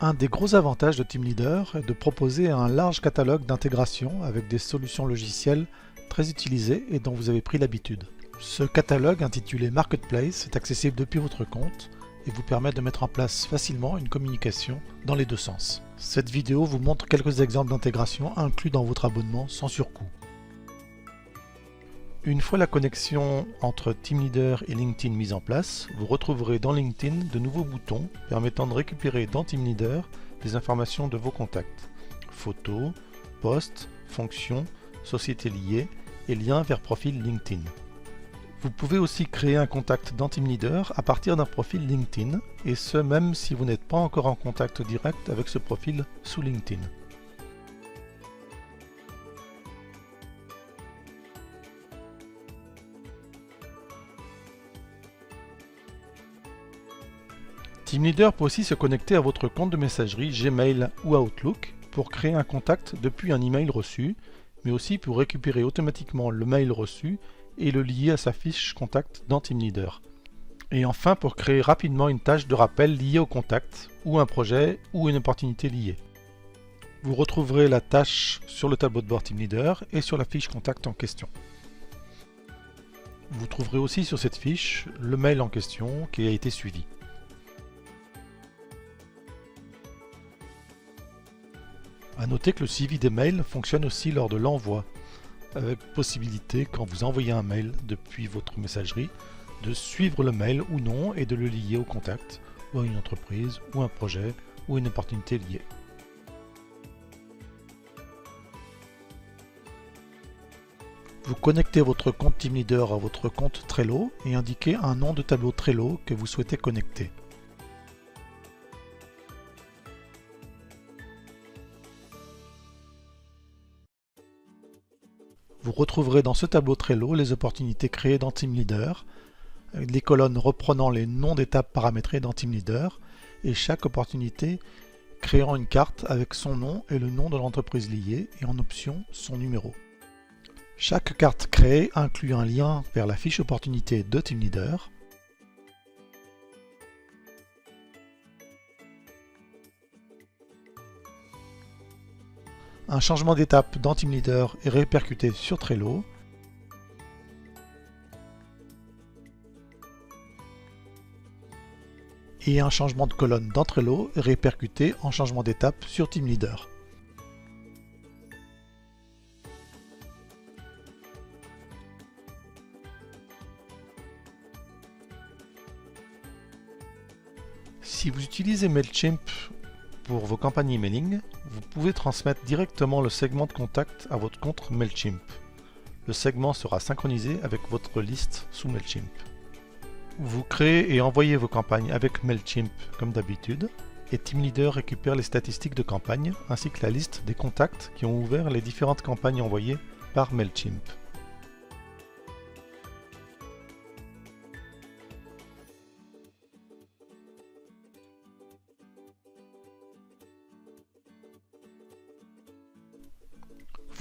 Un des gros avantages de TeamLeader est de proposer un large catalogue d'intégration avec des solutions logicielles très utilisées et dont vous avez pris l'habitude. Ce catalogue intitulé Marketplace est accessible depuis votre compte et vous permet de mettre en place facilement une communication dans les deux sens. Cette vidéo vous montre quelques exemples d'intégration inclus dans votre abonnement sans surcoût. Une fois la connexion entre TeamLeader et LinkedIn mise en place, vous retrouverez dans LinkedIn de nouveaux boutons permettant de récupérer dans TeamLeader des informations de vos contacts, photos, posts, fonctions, sociétés liées et liens vers profil LinkedIn. Vous pouvez aussi créer un contact dans TeamLeader à partir d'un profil LinkedIn, et ce même si vous n'êtes pas encore en contact direct avec ce profil sous LinkedIn. TeamLeader peut aussi se connecter à votre compte de messagerie Gmail ou Outlook pour créer un contact depuis un email reçu, mais aussi pour récupérer automatiquement le mail reçu et le lier à sa fiche contact dans TeamLeader. Et enfin pour créer rapidement une tâche de rappel liée au contact, ou un projet, ou une opportunité liée. Vous retrouverez la tâche sur le tableau de bord TeamLeader et sur la fiche contact en question. Vous trouverez aussi sur cette fiche le mail en question qui a été suivi. A noter que le suivi des mails fonctionne aussi lors de l'envoi, avec possibilité, quand vous envoyez un mail depuis votre messagerie, de suivre le mail ou non et de le lier au contact, ou à une entreprise, ou un projet, ou une opportunité liée. Vous connectez votre compte TeamLeader à votre compte Trello et indiquez un nom de tableau Trello que vous souhaitez connecter. Vous retrouverez dans ce tableau Trello les opportunités créées dans TeamLeader, les colonnes reprenant les noms d'étapes paramétrées dans TeamLeader, et chaque opportunité créant une carte avec son nom et le nom de l'entreprise liée, et en option son numéro. Chaque carte créée inclut un lien vers la fiche opportunité de TeamLeader, un changement d'étape dans TeamLeader est répercuté sur Trello, et un changement de colonne dans Trello est répercuté en changement d'étape sur TeamLeader. Si vous utilisez MailChimp pour vos campagnes emailing, vous pouvez transmettre directement le segment de contact à votre compte MailChimp. Le segment sera synchronisé avec votre liste sous MailChimp. Vous créez et envoyez vos campagnes avec MailChimp comme d'habitude, et TeamLeader récupère les statistiques de campagne ainsi que la liste des contacts qui ont ouvert les différentes campagnes envoyées par MailChimp.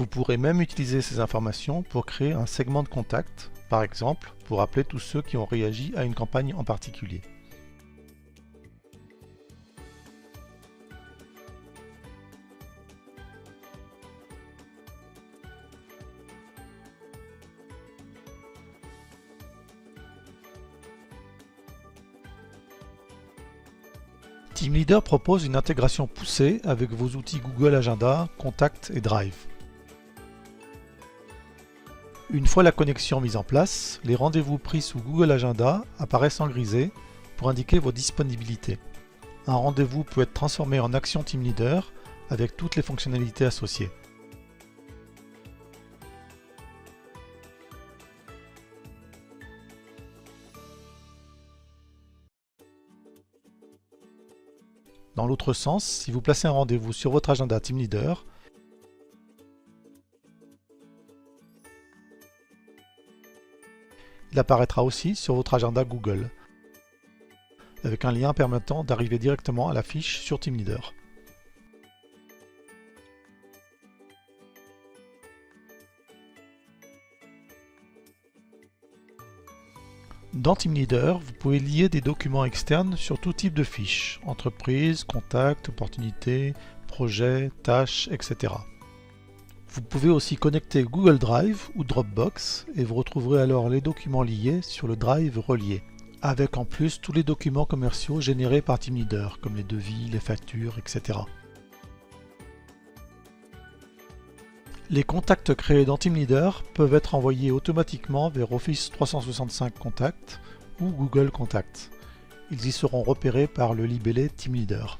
Vous pourrez même utiliser ces informations pour créer un segment de contact, par exemple pour appeler tous ceux qui ont réagi à une campagne en particulier. TeamLeader propose une intégration poussée avec vos outils Google Agenda, Contact et Drive. Une fois la connexion mise en place, les rendez-vous pris sous Google Agenda apparaissent en grisé pour indiquer vos disponibilités. Un rendez-vous peut être transformé en action TeamLeader avec toutes les fonctionnalités associées. Dans l'autre sens, si vous placez un rendez-vous sur votre agenda TeamLeader, il apparaîtra aussi sur votre agenda Google, avec un lien permettant d'arriver directement à la fiche sur TeamLeader. Dans TeamLeader, vous pouvez lier des documents externes sur tout type de fiches, entreprise, contacts, opportunités, projets, tâches, etc. Vous pouvez aussi connecter Google Drive ou Dropbox et vous retrouverez alors les documents liés sur le drive relié, avec en plus tous les documents commerciaux générés par TeamLeader, comme les devis, les factures, etc. Les contacts créés dans TeamLeader peuvent être envoyés automatiquement vers Office 365 Contacts ou Google Contacts. Ils y seront repérés par le libellé TeamLeader.